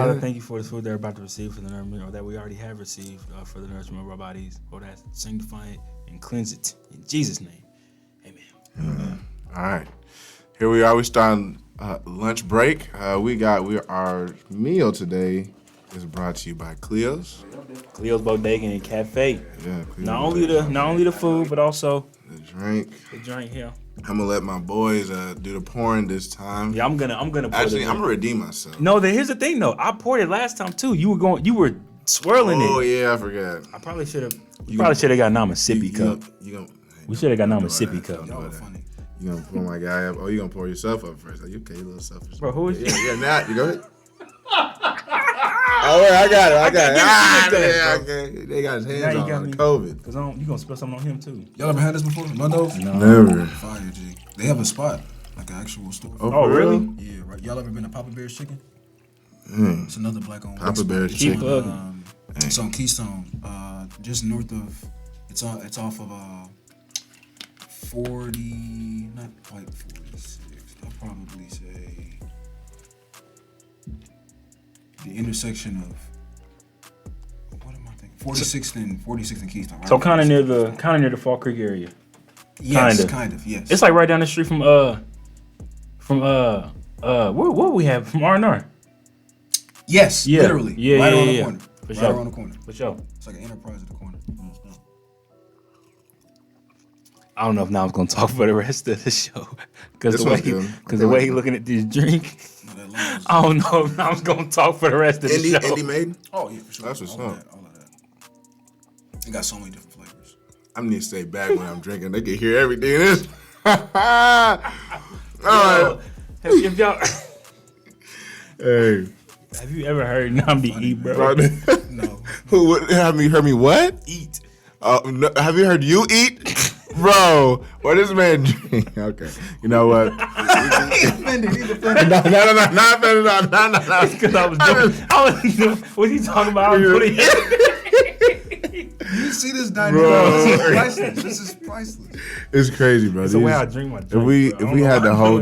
Father, thank you for the food they're about to receive for the nourishment, or that we already have received for the nourishment of our bodies. Lord, that sanctify it and cleanse it in Jesus' name. Amen. All right, here we are. We starting lunch break. Our meal today is brought to you by Cleo's Bodega and Cafe. Yeah, Not only the food, but also the drink. The drink here. I'm gonna let my boys do the pouring this time. Yeah, I'm gonna actually. I'm gonna redeem myself. No, here's the thing though. I poured it last time too. You were swirling it. Oh yeah, I forgot. I probably should have. You probably should have got Nama sippy cup. We should have got Nama sippy cup. Funny. You gonna pour my guy up? Oh, you gonna pour yourself up first? Are you okay, little selfish? Bro, who is you? Yeah, now you go ahead. Oh, wait, I got it. Okay. They got his hands on COVID. Cause you gonna spill something on him too. Y'all ever had this before? Mundo's? No. Never. Fire, G. They have a spot, like an actual store. Oh really? Yeah, right. Y'all ever been to Papa Bear's Chicken? It's another black-owned Papa Bear's Chicken. It's on Keystone, just north of. It's off of 40, not quite 46. I'll probably say the intersection of. What am I thinking? 46th and Keystone. Right? So kind of near the Fall Creek area. Yes, kind of. Yes. It's like right down the street from what we have from R&R. Yes, yeah. Literally. Yeah, right yeah, on the yeah. corner. For right sure. around the corner. For sure. It's like an enterprise at the corner. I don't know if now I'm gonna talk for the rest of the show because the way he looking at this drink. I don't know if now I'm gonna talk for the rest of the show. Indy made? Oh yeah, for sure. That's what's all up. All of that. It got so many different flavors. I need to stay back when I'm drinking. They can hear everything in this. All right. If y'all, Hey. have you ever heard Namdi eat, bro? No. Who would have you heard me what? Eat. No, have you heard you eat? Bro, what this man drink? Okay, you know what? He's offended. No, not offended. No. Because I was doing. What he talking about? You see this dynamic? This is priceless. This is priceless. It's crazy, bro. It's the way I drink my drink. If we had the whole,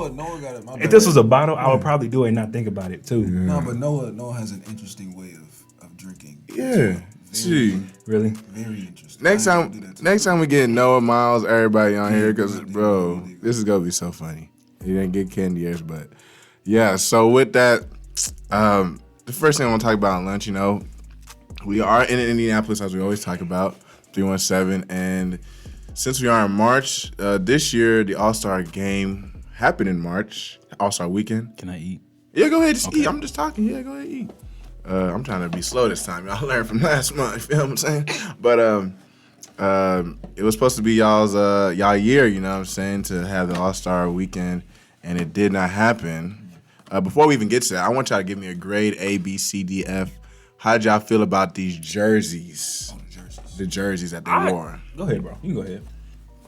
Noah got it. If this was a bottle, I would probably do it and not think about it too. No, but Noah has an interesting way of drinking. Yeah. Gee. Really? Very interesting. Next time we get Noah, Miles, everybody on here, because bro, this is gonna be so funny. You didn't get candy ears, but yeah. So with that, the first thing I want to talk about on lunch, we are in Indianapolis as we always talk about 317, and since we are in March, this year the All-Star game happened in March, All-Star weekend. Can I eat? Yeah, go ahead, just eat. I'm just talking. Yeah, go ahead, eat. I'm trying to be slow this time. Y'all learned from last month, you feel what I'm saying? But it was supposed to be y'all year, you know what I'm saying, to have the All-Star weekend, and it did not happen. Before we even get to that, I want y'all to give me a grade A, B, C, D, F. How did y'all feel about these jerseys? Oh, the jerseys. The jerseys that they wore. Go ahead, bro. You go ahead.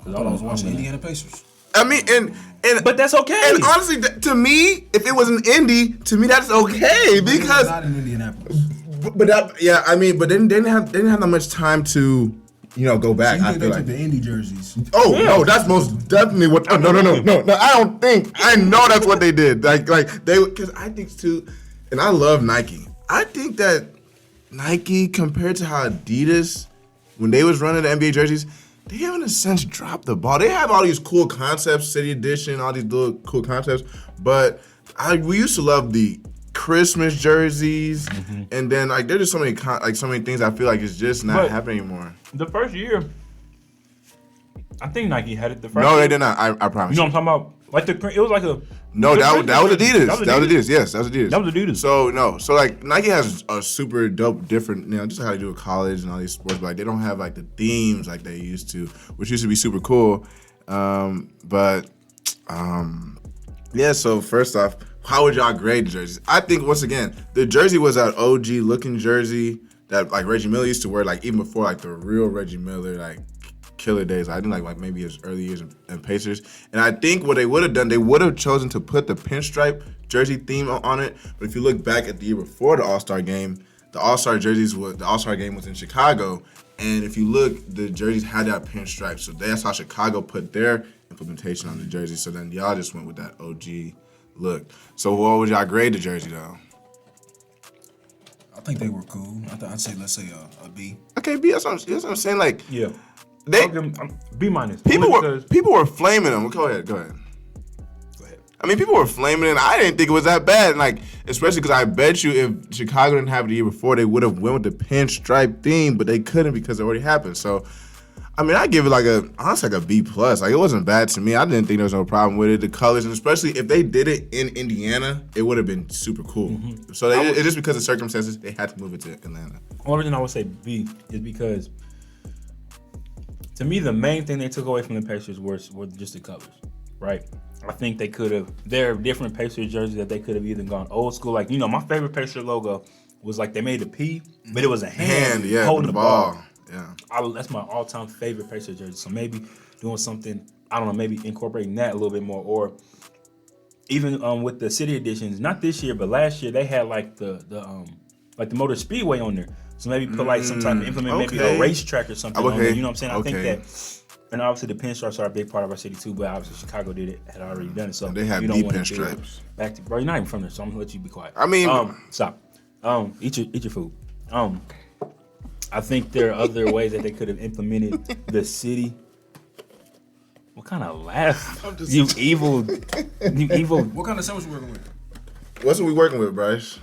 I thought I was watching Indiana Pacers. I mean, and but that's okay. And honestly, to me, if it was an Indy, to me that's okay because not in Indianapolis. But they didn't have that much time to go back. So I feel like the Indy jerseys. Oh no, that's most definitely what. Oh, no. I don't think. I know that's what they did. Like they, because I think too, and I love Nike. I think that Nike compared to how Adidas, when they was running the NBA jerseys, they have in a sense dropped the ball. They have all these cool concepts, City Edition, all these little cool concepts. But we used to love the Christmas jerseys, and then there's just so many things I feel like it's just not happening anymore. The first year, I think Nike had it. No, they did not. I promise. You know what I'm talking about? It was like a. No, that was Adidas. That was Adidas. Yes, that was Adidas. That was Adidas. So Nike has a super dope, different, just how they do with college and all these sports, but they don't have the themes like they used to, which used to be super cool. Yeah. So first off, how would y'all grade the jerseys? I think once again, the jersey was that OG looking jersey that Reggie Miller used to wear, even before the real Reggie Miller killer days. I think maybe his early years in Pacers. And I think what they would have done, they would have chosen to put the pinstripe jersey theme on it. But if you look back at the year before the All-Star game, the All-Star game was in Chicago. And if you look, the jerseys had that pinstripe. So that's how Chicago put their implementation on the jersey. So then y'all just went with that OG look. So what would y'all grade the jersey though? think they were cool. I'd say, let's say a B. Okay, B. That's what I'm saying. Like, Yeah. they B minus. people were flaming them. Go ahead. I mean, people were flaming it. I didn't think it was that bad. And like, especially because I bet you if Chicago didn't have it the year before, they would have went with the pinstripe theme, but they couldn't because it already happened. So, I mean, I give it honestly like a B plus. Like, it wasn't bad to me. I didn't think there was no problem with it. The colors, and especially if they did it in Indiana, it would have been super cool. Mm-hmm. So it's just because of circumstances, they had to move it to Atlanta. Only reason I would say B is because, to me, the main thing they took away from the Pacers were just the colors, right? I think they could have. There are different Pacers jerseys that they could have either gone old school. Like, my favorite Pacer logo was like they made a P, but it was a hand holding the ball. Yeah, that's my all-time favorite Pacer jersey. So maybe doing something, I don't know, maybe incorporating that a little bit more, or even with the city editions. Not this year, but last year they had like the Motor Speedway on there. So maybe put like some type of implement, maybe a racetrack or something on there. You know what I'm saying? I think that. And obviously the pinstripes are a big part of our city too, but obviously Chicago had already done it. So and they have deep pinstripes. Back to bro, you're not even from there, so I'm gonna let you be quiet. I mean, stop. Eat your food. I think there are other ways that they could have implemented the city. What kind of laugh? You evil. What kind of sandwich we working with? What's we working with, Bryce?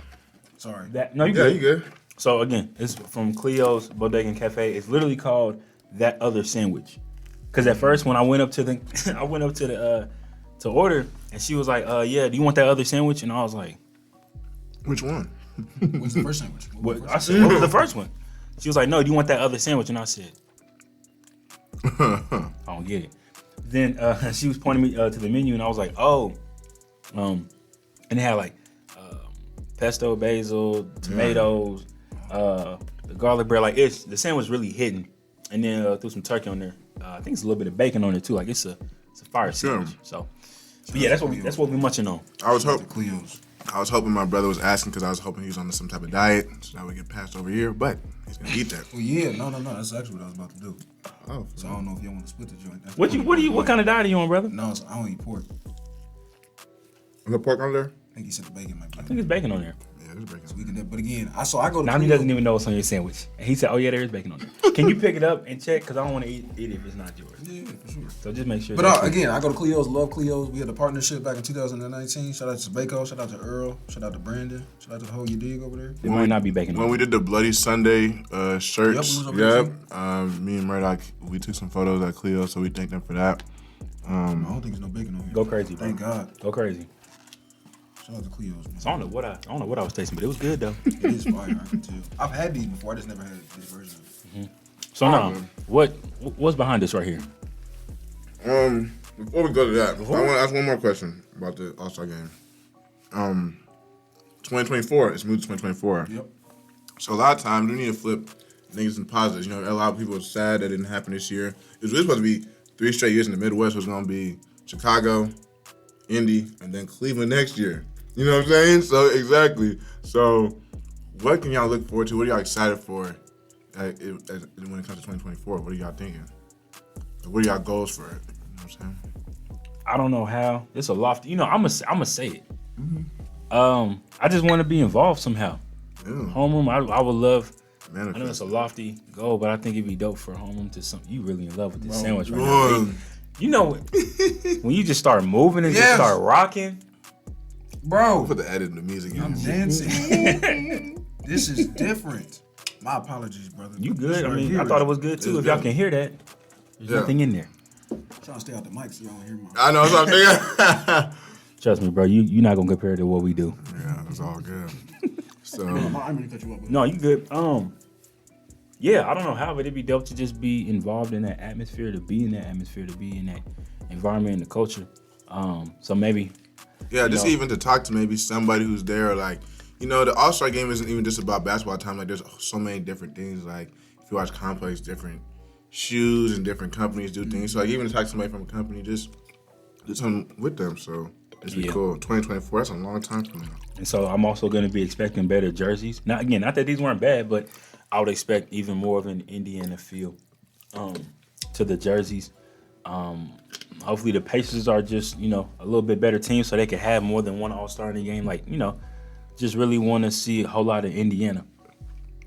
Sorry. No, you good. You good. So again, it's from Cleo's Bodega and Cafe. It's literally called That Other Sandwich. Because at first, when I went up to the order, and she was like, "Yeah, do you want that other sandwich?" And I was like, "Which one?" What's the first sandwich? I said, "What was the first one?" She was like, "No, do you want that other sandwich?" And I said, "I don't get it." Then she was pointing me to the menu, and I was like, "Oh," and it had like pesto, basil, tomatoes, the garlic bread. Like the sandwich really hidden, and then threw some turkey on there. I think it's a little bit of bacon on it too. Like it's a fire sandwich. So yeah, that's what we're munching on. I was hoping Cleo's. I was hoping my brother was asking because I was hoping he was on some type of diet so that we get passed over here, but he's gonna eat that. Well, yeah, no. That's actually what I was about to do. Oh, so I don't know if y'all want to split the joint. What kind of diet are you on, brother? No, I don't eat pork. Is there pork on there? I think he said the bacon might be. I think it's bacon on there. Yeah, there's bacon. So we can, but again, I go to. Now he doesn't even know what's on your sandwich, and he said, "Oh yeah, there is bacon on there." Can you pick it up and check? Because I don't want to eat it if it's not yours. Yeah, for sure. So just make sure. But again, I go to Cleo's. Love Cleo's. We had a partnership back in 2019. Shout out to Bako. Shout out to Earl. Shout out to Brandon. Shout out to the whole You Dig over there. It might not be bacon. When we did the Bloody Sunday shirts, Yep. Me and Murdock, we took some photos at Cleo, so we thank them for that. I don't think there's no bacon on here. Go crazy, bro. Thank God. Go crazy. Shout out to Cleo's, man. So I don't know what I was tasting, but it was good though. It is fire, I can tell. I've had these before. I just never had this version of it. So now, what's behind this right here? Before we go to that, I want to ask one more question about the All-Star game. 2024, it's moved to 2024. Yep. So a lot of times we need to flip negatives and positives. You know, a lot of people are sad that didn't happen this year. It was really supposed to be 3 straight years in the Midwest. It was going to be Chicago, Indy, and then Cleveland next year. You know what I'm saying? So exactly. So what can y'all look forward to? What are y'all excited for when it comes to 2024? What are y'all thinking? What are y'all goals for it? You know what I'm saying? I don't know how. It's a lofty. You know, I'm gonna say it. Mm-hmm. I just want to be involved somehow. Yeah. Homeroom, I would love. Manifest. I know it's a lofty goal, but I think it'd be dope for Homeroom to something. You really in love with this sandwich right now. You know, when you just start moving and just start rocking. Bro. Put the edit in the music. I'm dancing. This is different. My apologies, brother. You good? I mean, I thought it was good too. If y'all can hear that, there's nothing in there. I'm trying to stay out the mic so y'all don't hear my. I know what I'm thinking. Trust me, bro. You're not gonna compare it to what we do. Yeah, it's all good. So I'm gonna cut you up. No, you good. Yeah, I don't know how, but it'd be dope to just be involved in that atmosphere, to be in that atmosphere, to be in that environment and the culture. So maybe. Yeah, just even to talk to maybe somebody who's there, like, you know, the All-Star game isn't even just about basketball time. Like, there's so many different things. Like, if you watch Complex, different shoes and different companies do things. So, like, even to talk to somebody from a company, just do something with them. So, it's be cool. 2024, that's a long time from now. And so, I'm also going to be expecting better jerseys. Not that these weren't bad, but I would expect even more of an Indiana feel to the jerseys. Hopefully the Pacers are just, you know, a little bit better team so they can have more than one All-Star in the game. Like, you know, just really want to see a whole lot of Indiana.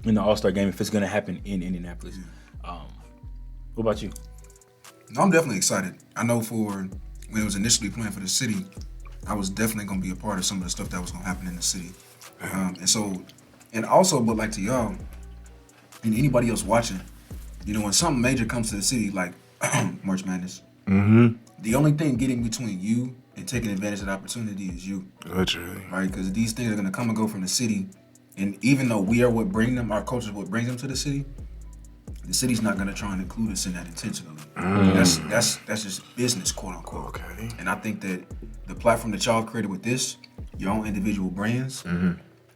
in the All-Star game if it's going to happen in Indianapolis. What about you? No, I'm definitely excited. I know for when it was initially planned for the city, I was definitely going to be a part of some of the stuff that was going to happen in the city. And also, but like to y'all and anybody else watching, you know, when something major comes to the city, like March Madness, the only thing getting between you and taking advantage of the opportunity is you. Literally. Right? Because these things are going to come and go from the city. And even though we are what bring them, our culture is what brings them to the city's not going to try and include us in that intentionally. That's just business, quote unquote. Okay. And I think that the platform that y'all created with this, your own individual brands,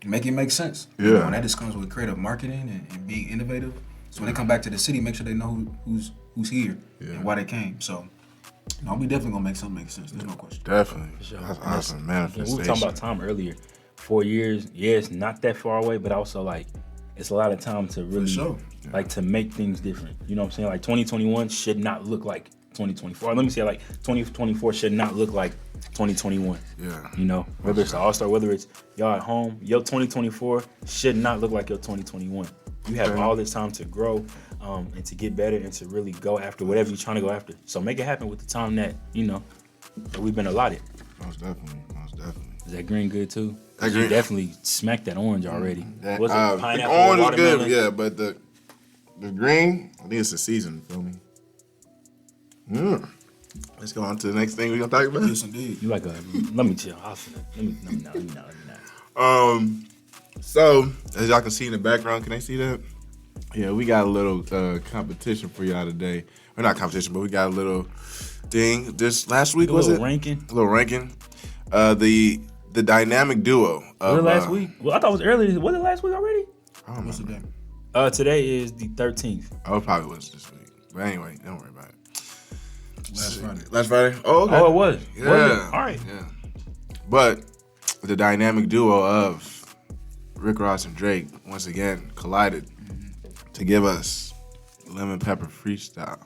make it make sense. Yeah. You know, and that just comes with creative marketing and being innovative. So when they come back to the city, make sure they know who's here and why they came. So, no, we definitely gonna make something make sense. There's no question. Definitely. Sure. That's awesome. We Manifestation. were talking about time earlier. 4 years, yeah, it's not that far away, but also like it's a lot of time to really like to make things different. You know what I'm saying? Like 2021 should not look like 2024. Let me say like 2024 should not look like 2021. Yeah. You know, whether it's the All-Star, whether it's y'all at home, your 2024 should not look like your 2021. You have all this time to grow and to get better and to really go after whatever you're trying to go after. So make it happen with the time that, you know, that we've been allotted. Most definitely. Is that green good too? That green- You definitely smacked that orange already. Was it the pineapple, orange is watermelon? good, yeah, but the green, I think it's the season, you feel me? Let's go on to the next thing we're gonna talk about. Yes, indeed. You like a? Let me chill. Let me not. So as y'all can see in the background, can they see that? Yeah, we got a little competition for y'all today. Or not competition, but we got a little thing. This last week, was it? Ranking. A little ranking. The dynamic duo. Was it last week? Well, I thought it was earlier. Was it last week already? I don't What's the remember. day? Today is the 13th. Oh, it probably was this week. But anyway, don't worry about it. Last Friday. Last Friday? Oh, okay. Oh, it was. Yeah. Was it? All right. Yeah. But the dynamic duo of Rick Ross and Drake once again collided to give us Lemon Pepper Freestyle.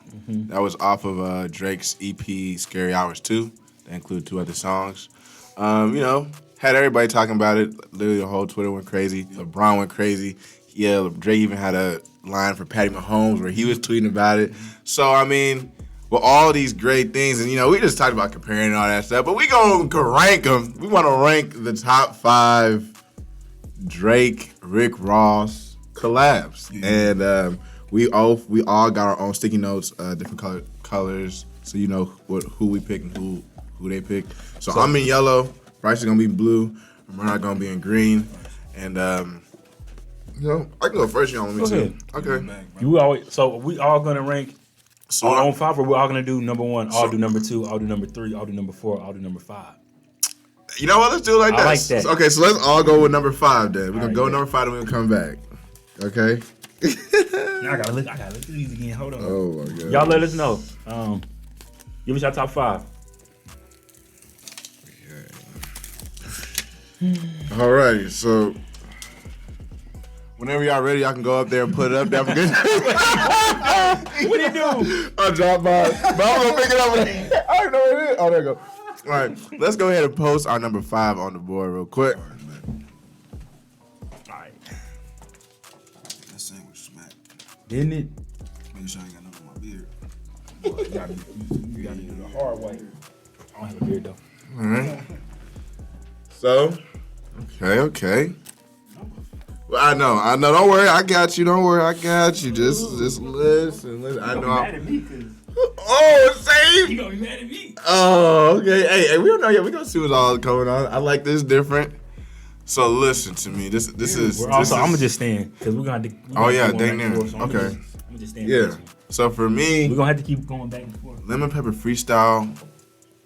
That was off of Drake's EP Scary Hours 2. They include 2 other songs. You know, had everybody talking about it. Literally the whole Twitter went crazy. LeBron went crazy. Yeah, Drake even had a line for Patty Mahomes where he was tweeting about it. So, I mean, with all these great things, and, you know, we just talked about comparing and all that stuff, but we going to rank them. We want to rank the top 5 Drake, Rick Ross collabs. And we all got our own sticky notes, different colors, so you know who we pick and who they pick. So I'm in yellow, Bryce is going to be blue, Murdock going to be in green, and you know, I can go first, you want me to? Okay. So we all gonna rank So on 5, or we're all gonna do number 1, all do number 2, all do number 3, all do number 4, all do number 5. You know what? Let's do it like that. I like that. Okay, so let's all go with number 5 then. We're gonna go with yeah. number 5 and we're gonna come back. Okay? Now I gotta look through these again. Hold on. Oh my god. Y'all let us know. Give us your top 5. Alrighty, so whenever y'all ready, y'all can go up there and put it up there. What do you do? I'll drop by. But I'm gonna pick it up. I don't know what it is. Oh, there you go. All right, let's go ahead and post our number 5 on the board real quick. Alright. That sandwich smacked. Didn't it? Make sure I ain't got nothing on my beard. You gotta do the hard way. I don't have a beard though. All right. So, okay. Well, I know. Don't worry. I got you. Don't worry. I got you. Just listen. I know. Mad at me because Oh, same. you gonna be mad at me. Oh, okay. Hey, we don't know yet. We gonna see what's all going on. I like this different. So listen to me. This is. I'm gonna just stand because we're gonna. Oh yeah, dang dang near. Okay. I'm gonna just stand. Yeah. So for me, We're gonna have to keep going back and forth. Lemon Pepper Freestyle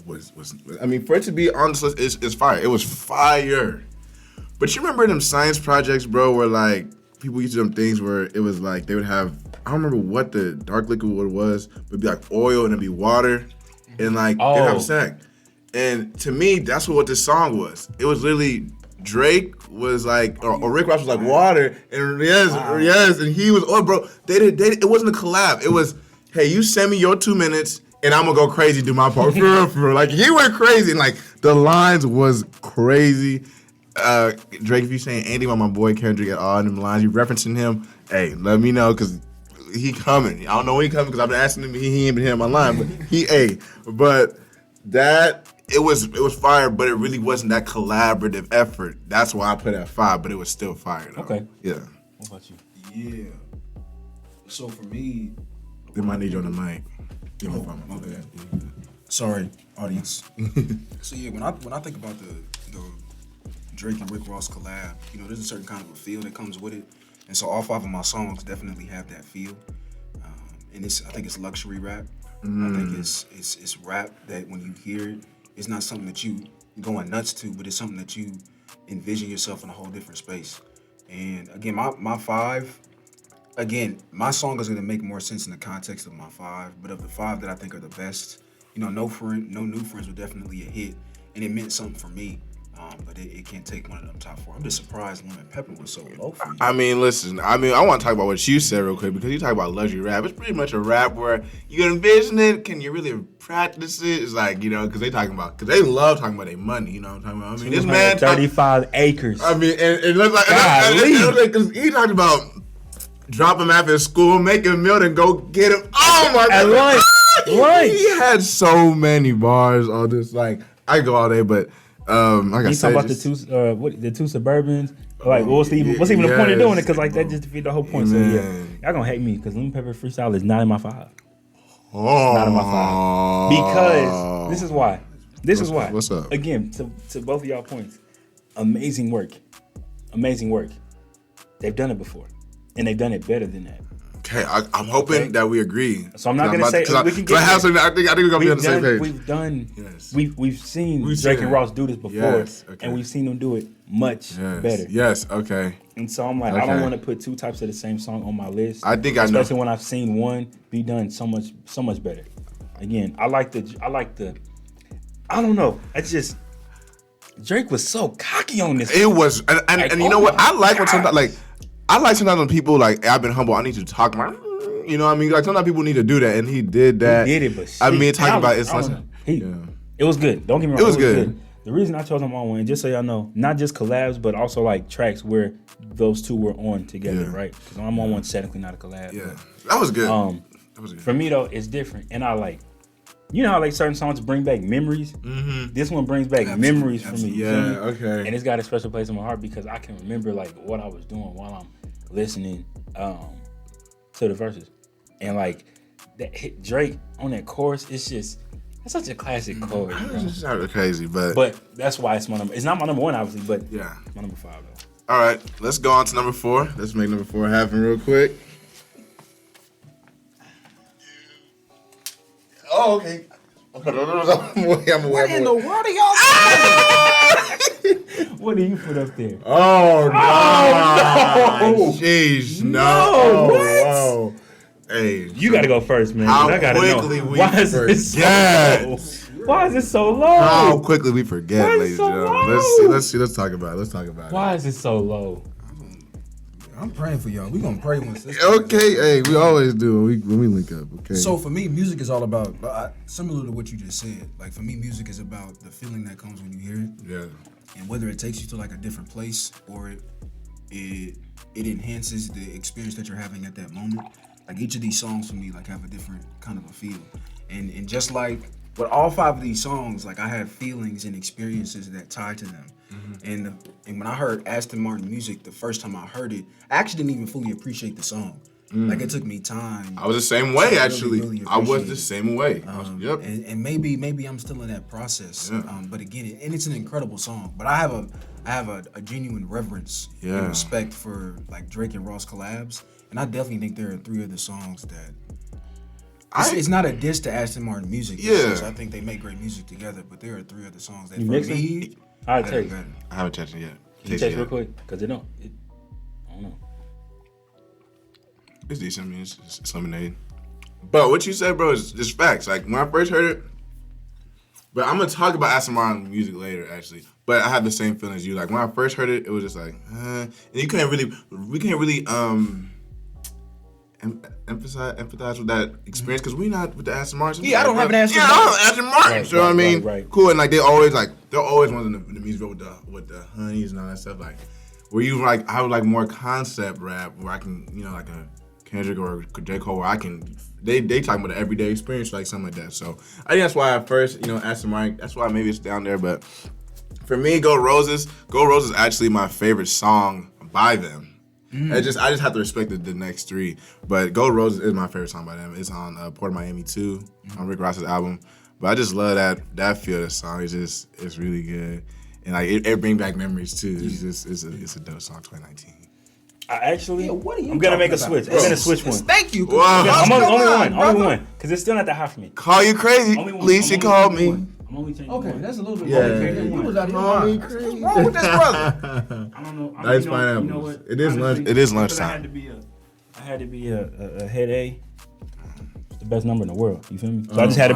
was I mean, for it to be on this list, it's fire. It was fire. But you remember them science projects, bro, where like people used to do them things where it was like they would have, I don't remember what the dark liquid was, but it'd be like oil and it'd be water and like they'd have a sack. And to me, that's what this song was. It was literally Drake was like, or Rick Ross was like water, and yes, and he was, oh bro, it wasn't a collab. It was, hey, you send me your 2 minutes and I'm gonna go crazy, do my part. For real. Like he went crazy and like the lines was crazy. Drake, if you saying Andy about my boy Kendrick at all in them lines, you referencing him, hey, let me know, because he coming. I don't know when he coming, because I've been asking him, he ain't been here on my line, but that, it was fire, but it really wasn't that collaborative effort. That's why I put it at 5, but it was still fire, though. Okay. Yeah. What about you? Yeah. So for me, They might need you on the mic. my bad. Sorry, audience. So yeah, when I think about the Drake and Rick Ross collab, there's a certain kind of a feel that comes with it, and so all 5 of my songs definitely have that feel. And I think it's luxury rap. I think it's rap that when you hear it, it's not something that you going nuts to, but it's something that you envision yourself in a whole different space. And again, my 5. Again, my song is gonna make more sense in the context of my 5, but of the 5 that I think are the best, No New Friends were definitely a hit, and it meant something for me. But it can't take one of them top 4. I'm just surprised Lemon Pepper was so low for you. I mean, listen, I want to talk about what you said real quick, because you talk about luxury rap. It's pretty much a rap where you envision it. Can you really practice it? It's like, because they love talking about their money. You know what I'm talking about? I mean, this man 35 acres. I mean, and it looks like, because he talked about drop him after school, make him a meal, and go get him. Oh my At God. lunch. He had so many bars on this. Like, I go all day, but like I He's said, talking about the two Suburbans. Like, what's even the point of doing it? Because like that just defeats the whole point. Man. So yeah, y'all gonna hate me because Lemon Pepper Freestyle is not in my 5. Oh, Not in my 5 because this is why. What's up? Again, to both of y'all points, amazing work. They've done it before, and they've done it better than that. Okay, I'm hoping that we agree. So I'm not gonna say we can get. I think we're gonna be on the same page. We've seen Drake and Ross do this before, and we've seen them do it much better. Yes, okay. And so I'm like, I don't want to put 2 types of the same song on my list. I think I know. Especially when I've seen one be done so much better. Again, I like the. I don't know. It's just Drake was so cocky on this. It was, and you know what? I like when sometimes when people like, I've been humble. I need to talk about. You know what I mean? Like sometimes people need to do that, and he did that. He did it, but I mean, talking about it's it was good. Don't get me wrong. It was good. The reason I chose him on one, just so y'all know, not just collabs, but also like tracks where those 2 were on together, right? Because I'm on one technically not a collab. Yeah, that was good. That was good. For me though, it's different, and I like. You know how like certain songs bring back memories? Mm-hmm. This one brings back memories for me. Yeah, okay. And it's got a special place in my heart because I can remember like what I was doing while I'm listening to the verses. And like that hit Drake on that chorus, it's such a classic chorus. It's not crazy, but that's why it's my number. It's not my number 1, obviously, but yeah, my number 5 though. All right, let's go on to number 4. Let's make number 4 happen real quick. Oh, okay. What in the world are y'all saying? What do you put up there? Oh, no. Jeez, no. Oh, what? Hey. You got to go first, man. How I gotta quickly know. we Why is forget. this so low? Why is it so low? How quickly we forget, Why is it ladies so and gentlemen. low? Let's talk about it. Why is it so low? I'm praying for y'all. We gonna pray once this. Okay, hey, we always do when we link up. Okay. So for me, music is all about similar to what you just said. Like for me, music is about the feeling that comes when you hear it. Yeah. And whether it takes you to like a different place or it enhances the experience that you're having at that moment. Like each of these songs for me like have a different kind of a feel. And just like with all 5 of these songs, like I have feelings and experiences that tie to them. Mm-hmm. And when I heard Aston Martin music the first time I heard it, I actually didn't even fully appreciate the song. Like it took me time. I was the same way actually. Really I was the same way. Yep. And maybe I'm still in that process. Yeah. But again, and it's an incredible song. But I have a genuine reverence and respect for like Drake and Ross collabs. And I definitely think there are 3 other songs that it's not a diss to Aston Martin music. Yeah. I think they make great music together, but there are 3 other songs that You for mix me, I'll tell you. I haven't touched it yet. Can you taste real quick? Because I don't know. It's decent. I mean, it's lemonade. But what you said, bro, is just facts. Like when I first heard it, but I'm gonna talk about Aston Martin music later, actually. But I had the same feeling as you. Like when I first heard it, it was just like, and we can't really empathize with that experience because we not with the Aston Martin. Yeah, I don't have an Aston Martin. Yeah, I don't have Aston Martin. Right, You know what I mean? right. Cool, and like they're always wanting the music with the honeys and all that stuff. Like, where you like, I would like more concept rap where I can, like a Kendrick or J. Cole, where I can. They talking about the everyday experience, like something like that. So I think that's why at first, Aston Martin. That's why maybe it's down there, but. For me, Go Roses is actually my favorite song by them. I just have to respect the next three. But Go Roses is my favorite song by them. It's on Port of Miami 2 on Rick Ross's album. But I just love that feel of the song. It's really good. And like it brings back memories too. It's a dope song, 2019. What are you I'm gonna make a switch. I'm gonna switch one. Thank you. Wow. I'm only one, because it's still not that hot for me. Call you crazy. At least she called me. I'm only changing Okay, one. that's a little bit Yeah. more. You was out here lying. What's Crazy. wrong with this brother? I don't know. Nice You pineapples. know what? It is lunch. Honestly, It is because lunchtime. I had to be a head A. It's the best number in the world. You feel me? So I just had to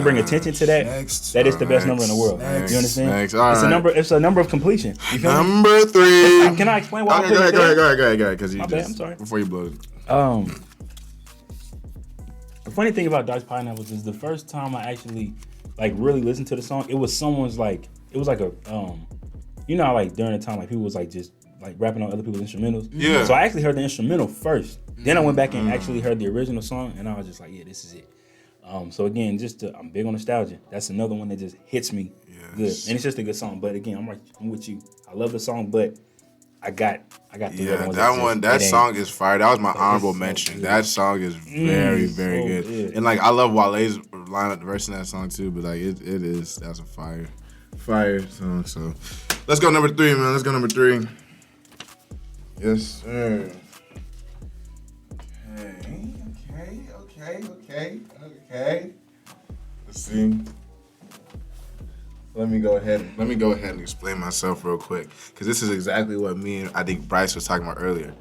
bring attention to that. Next. That is the best number in the world. Next. You understand? Next. All It's a right. number. It's a number of completion. You feel me? Number 3. Can I explain why? Okay, go ahead. Because you My bad, just I'm sorry. before you blow it. The funny thing about Diced Pineapples is the first time I actually like really listened to the song, it was someone's like it was like a how, like during the time like people was like just like rapping on other people's instrumentals. Yeah. So I actually heard the instrumental first. Then I went back and actually heard the original song, and I was just like, yeah, this is it. So again, I'm big on nostalgia. That's another one that just hits me good, and it's just a good song. But again, I'm with you. I love the song, but I got the other Yeah, ones that song is fire. That was my honorable so mention. good. That song is very, very so good. good. And like I love Wale's line up the verse in that song too, but like that's a fire song. So let's go number 3, man. Let's go number 3. Yes, sir. Okay. Let's see. Let me go ahead and explain myself real quick, because this is exactly what me and I think Bryce was talking about earlier.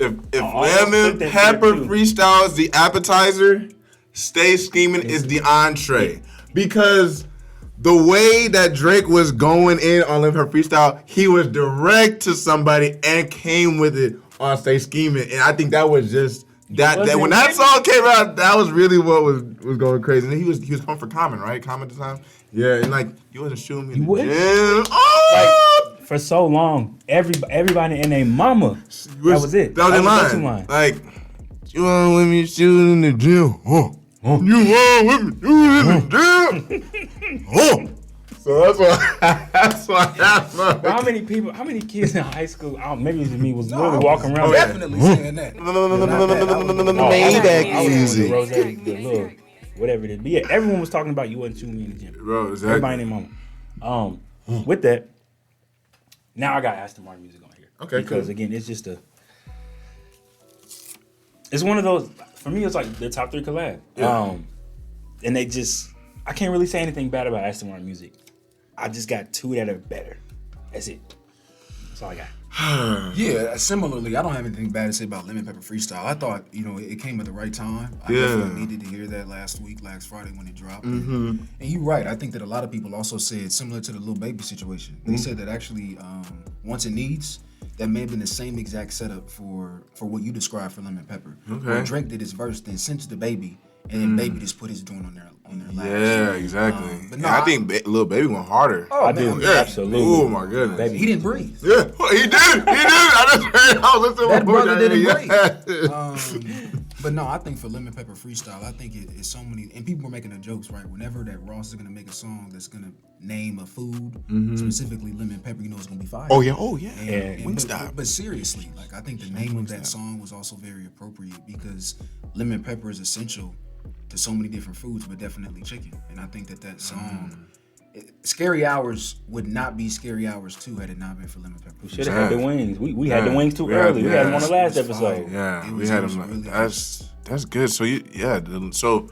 If lemon pepper freestyle is the appetizer, Stay Scheming is the entree. Because the way that Drake was going in on lemon pepper freestyle, he was direct to somebody and came with it on Stay Scheming, and I think that was just that when that song came out, that was really what was going crazy. And he was coming for Common, right? Common at the time. Yeah, and like you wasn't shooting me in the gym. Oh! Like, for so long, everybody and their mama. That was it. That was the line. Like, you want with me shooting in the gym? Huh? You want with me shooting in the gym? Huh? So that's why. How many kids in high school? Maybe it was me. Was literally walking around. Definitely saying that. Maybach music. Rose, the little, whatever it is. But yeah, everyone was talking about you wasn't shooting me in the gym. Bro, exactly. Everybody and their mama. With that, now I got Aston Martin music on here. Okay, because cool. Again, it's just it's one of those. For me, it's like their top 3 collab. Yeah. And they just, I can't really say anything bad about Aston Martin music. I just got 2 that are better. That's it. That's all I got. Yeah, similarly, I don't have anything bad to say about Lemon Pepper Freestyle. I thought, it came at the right time. I definitely needed to hear that last Friday when it dropped. And you're right. I think that a lot of people also said, similar to the Lil Baby situation, they said that actually, Once It Needs, that may have been the same exact setup for what you described for Lemon Pepper. Okay. When Drake did his verse, then sent the Baby, and then Baby just put his joint on their lap. Yeah, exactly. But no, I think Lil Baby went harder. Oh, I man, do. Yeah. Absolutely. Oh my goodness. Baby. he didn't breathe. Yeah, he did. I just heard. I was listening to That my brother boy. didn't breathe. But no, I think for Lemon Pepper Freestyle, I think it's so many, and people were making the jokes, right? Whenever that Ross is gonna make a song that's gonna name a food, specifically lemon pepper, it's gonna be fire. Oh yeah. And Wingstop. but seriously, like I think the name of that song was also very appropriate because lemon pepper is essential to so many different foods, but definitely chicken. And I think that song, Scary Hours would not be Scary Hours 2 had it not been for lemon pepper. We should have had the wings. We had the wings too early. We had them on the last episode. Yeah, It we was- had it was him. really That's good. So so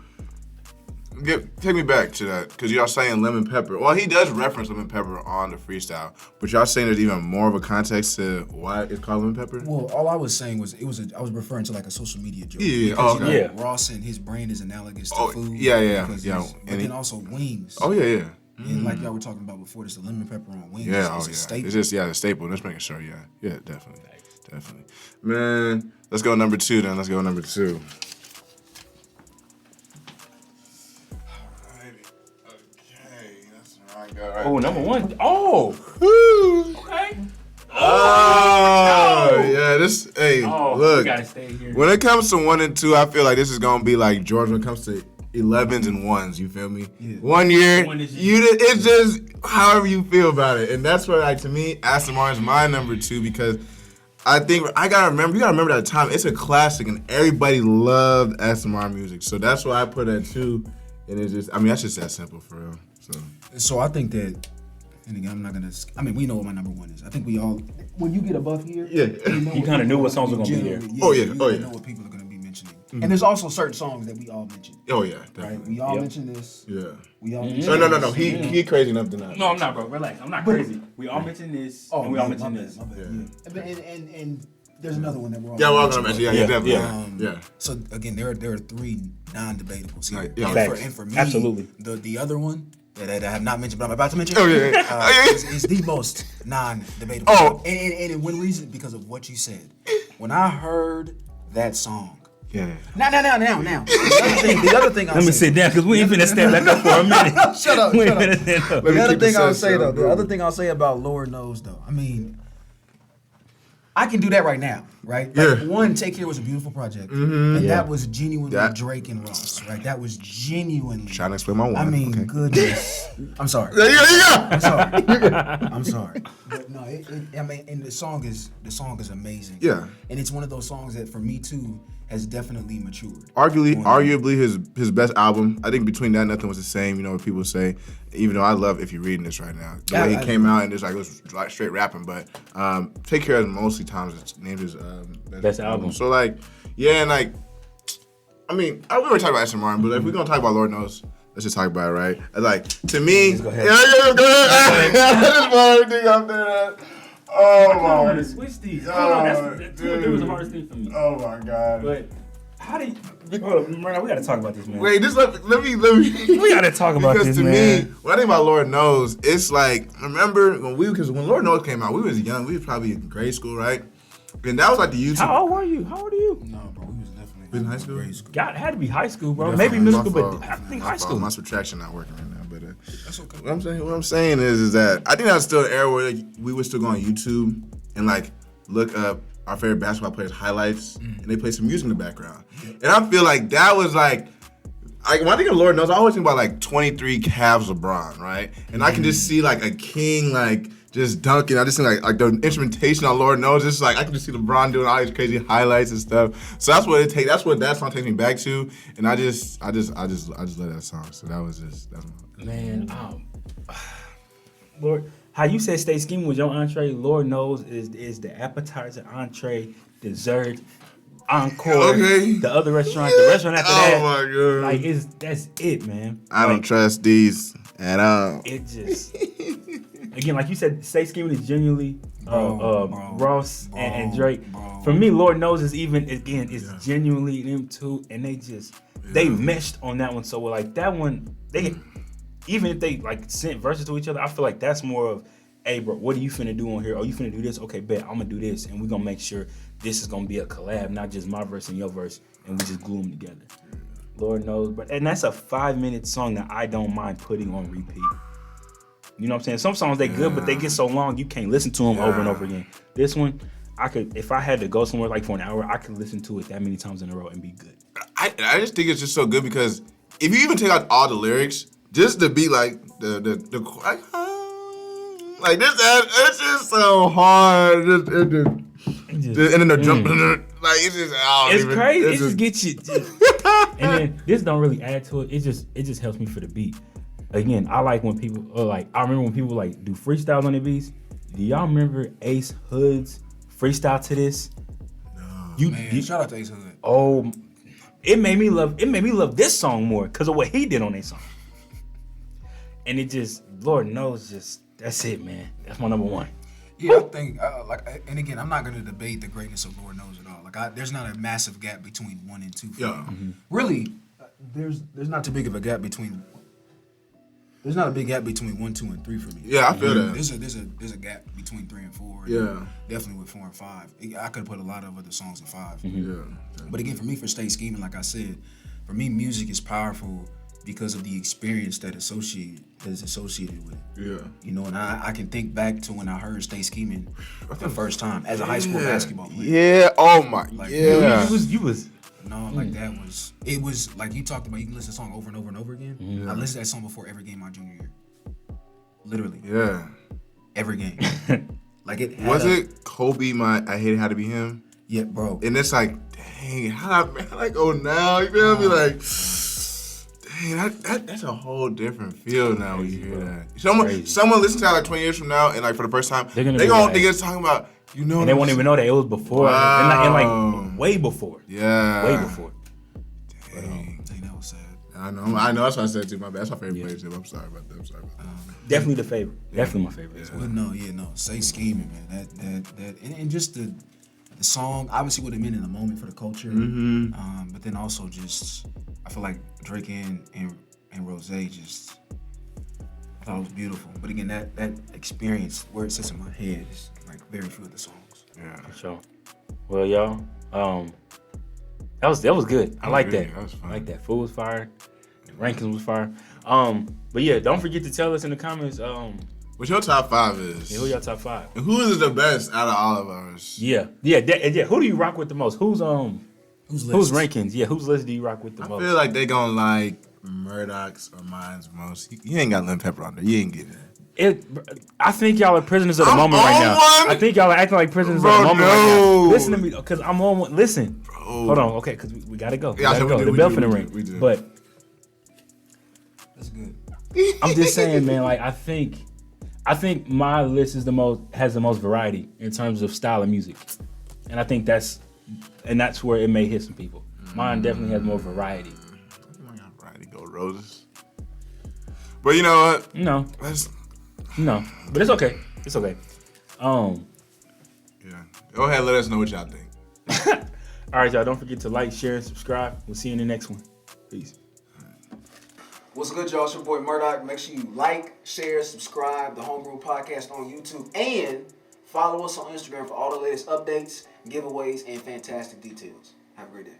take me back to that, because y'all saying lemon pepper. Well, he does reference lemon pepper on the freestyle, but y'all saying there's even more of a context to why it's called lemon pepper. Well, all I was saying was I was referring to like a social media joke. Yeah, Because, okay. Yeah. Ross and his brand is analogous to Oh, food. yeah. But And then also wings. Oh yeah. And like y'all were talking about before, this the lemon pepper on wings. Yeah, It's a staple. It's just the staple. Just making sure. Yeah, definitely. Definitely. Man, let's go number 2 then. Let's go number 2. Oh, number 1. Oh, Woo. okay. Oh, yeah. This, hey, Oh, look. we gotta stay here. When it comes to 1 and 2, I feel like this is gonna be like George when it comes to 11s and 1s. You feel me? Yeah. 1 year, One is- it's just however you feel about it, and that's where, like, to me, Aston Martin's my number 2 because I think you gotta remember that time. It's a classic, and everybody loved Aston Martin music, so that's why I put it at 2. And it's just, I mean, that's just that simple for real. So I think that, and again, I'm not gonna. I mean, we know what my number 1 is. I think we all, when you get above here, Yeah. You kinda knew what songs were gonna be there. Oh, yeah. You Oh, yeah. know what people are gonna be mentioning. And there's also certain songs that we all mention. Oh yeah, Right? definitely. We all Yep. mention this. Yeah. We all. No. He crazy enough to not. No, I'm not, bro. Relax. I'm not crazy. We all mentioned this, Oh, and we all my mentioned bad, this. my bad. Yeah. Yeah. And there's another one that we're all. Yeah, we're all gonna mention. Yeah, Yeah, definitely. yeah. Yeah. So again, there are 3 non-debatables here. Right, yeah. And Facts. for me, Absolutely. the other one that I have not mentioned, but I'm about to mention, Oh, yeah. is the most non-debatable. Oh. And one reason because of what you said. When I heard that song. Yeah. Now. The other thing I'll Let me say. sit down, because we ain't finna stand back up for a minute. Shut up. We Shut ain't up. finna stand up. Let me The other keep the thing I'll sense say up, though, bro. the other thing I'll say about Lord Knows though, I mean, I can do that right now, right? Like, Yeah. one, Take Care was a beautiful project, and Yeah. that was genuinely That- Drake and Ross, right? That was genuinely. Trying to explain my one. I mean, okay. goodness. I'm sorry. Yeah. I'm sorry. I'm sorry. But no, I mean, and the song is amazing. Yeah. And it's one of those songs that for me too has definitely matured. Arguably his best album. I think Between That and Nothing was the same. You know what people say. Even though I love If You're Reading This right now, the way I he came out and just like it was like straight rapping. But Take Care is mostly times it's named his Best album. So like, yeah, and like, I mean, we were talking about Aston Martin, but if we're gonna talk about Lord Knows, let's just talk about it, right? Like to me, Go ahead. yeah, go ahead. I just want everything up there. Oh I my. want to switch these. Hold on, that was the hardest thing for me. Oh my God. But how did? Hold on, Murdock, we gotta talk about this, man. Wait, just let me. We gotta talk about Because this, to man. me, when I think about Lord Knows, it's like, remember because when Lord Knows came out, we was young. We was probably in grade school, right? And that was like the YouTube. How old were you? How old are you? No, bro, we was definitely In high school? grade school. God, it had to be high school, bro. Definitely. Maybe middle My school, fault. but I think My high fault. school. My subtraction not working right now, but That's okay. what I'm saying is that I think that was still an era where like, we would still go on YouTube and like look up our favorite basketball players' highlights, and they play some music in the background. And I feel like that was like when I think of Lord Knows, I always think about like 23 Cavs LeBron, right? And I can just see like a king like just dunking. I just think like the instrumentation on Lord Knows, just like I can just see LeBron doing all these crazy highlights and stuff. So that's what it takes. That's what that song takes me back to. And I just love that song. So that's my Man, Lord, how you said stay scheming with your entree, Lord knows is the appetizer, entree, dessert, encore, Okay. the other restaurant, the restaurant after Oh that. my God. Like that's it, man. I don't Like, trust these at all. it just again, like you said, stay scheming is genuinely Bro, Ross and Drake. bro. For me, Lord knows is even again, it's genuinely them two, and they meshed on that one so well. Like that one, even if they like sent verses to each other, I feel like that's more of, hey bro, what are you finna do on here? Oh, you finna do this? Okay, bet, I'm gonna do this, and we're gonna make sure this is gonna be a collab, not just my verse and your verse, and we just glue them together. Lord knows, and that's a 5-minute song that I don't mind putting on repeat. You know what I'm saying? Some songs they good, but they get so long you can't listen to them over and over again. This one, I could, if I had to go somewhere like for an hour, I could listen to it that many times in a row and be good. I just think it's just so good because if you even take out all the lyrics, just to be like the like this, it's just so hard. And then the drum, like it's just It's crazy. It just gets you. And then this don't really add to it. It just helps me for the beat. Again, I like when people I remember when people like do freestyles on their beats. Do y'all remember Ace Hood's freestyle to this? No. Man, shout out to Ace Hood. Oh, it made me love this song more because of what he did on that song. And it just, Lord knows, that's it, man. That's my number one. Yeah, I think and again, I'm not gonna debate the greatness of Lord Knows at all. There's not a massive gap between 1 and 2. Yeah. Really, there's not too big of a gap between There's not a big gap between 1, 2, and 3 for me. Yeah, I feel that. There's a gap between 3 and 4. Yeah. Definitely with 4 and 5. I could have put a lot of other songs in 5. Yeah. But again, for me, for Stay Scheming, like I said, for me, music is powerful because of the experience that is associated with it. Yeah. You know, and I can think back to when I heard Stay Scheming the first time as a high school basketball player. Yeah. Oh my. Like, yeah. You was. No, like it was like you talked about, you can listen to a song over and over and over again. Yeah. I listened to that song before every game my junior year. Literally. Yeah. Every game. Like it had Was it Kobe, I Hated How to Be Him? Yeah, bro. And it's like, dang, how I go now? You feel me? Like, dang, that's a whole different feel now when you hear that. Someone listens to that like 20 years from now, and like for the first time, they gonna think it's talking about, you know, And they won't even know that it was before. Wow. And like way before. Yeah. Way before. Dang. Dang, that was sad. I know. That's what I said too. My bad. That's my favorite player too. I'm sorry about that. Definitely the favorite. Definitely my favorite. But no. Stay Scheming, man. That and just the song, obviously what it meant in the moment for the culture. But then also just, I feel like Drake and Rose just, I thought it was beautiful. But again, that experience where it sits in my head is like very few of the songs. Yeah. For sure. Well, y'all, that was good. I like that. That was fun. I like that. Food was fire. The rankings was fire. But yeah, don't forget to tell us in the comments. What your top 5 is? Who y'all top 5? And who is the best out of all of us? Yeah. Who do you rock with the most? Who's rankings? Yeah, whose list do you rock with the I most? feel like they gonna like Murdock's or mine's most. You ain't got Lemon Pepper on there. You ain't getting it. I think y'all are prisoners of the I'm moment right on now. one? I think y'all are acting like prisoners Bro, of the moment right no. now. Listen to me, because I'm on one. Listen. Bro. Hold on, okay, because we gotta go. Yeah, so we do, the we bell do, finna we ring. do, we do. But That's good. I'm just saying, man, like I think my list has the most variety in terms of style of music. And I think that's where it may hit some people. Mine definitely has more variety. I got variety, go Roses. But you know what? No. But it's okay. It's okay. Yeah. Go ahead, let us know what y'all think. All right, y'all. Don't forget to like, share, and subscribe. We'll see you in the next one. Peace. What's good, y'all? It's your boy Murdock. Make sure you like, share, subscribe the Homeroom podcast on YouTube, and follow us on Instagram for all the latest updates, giveaways, and fantastic details. Have a great day.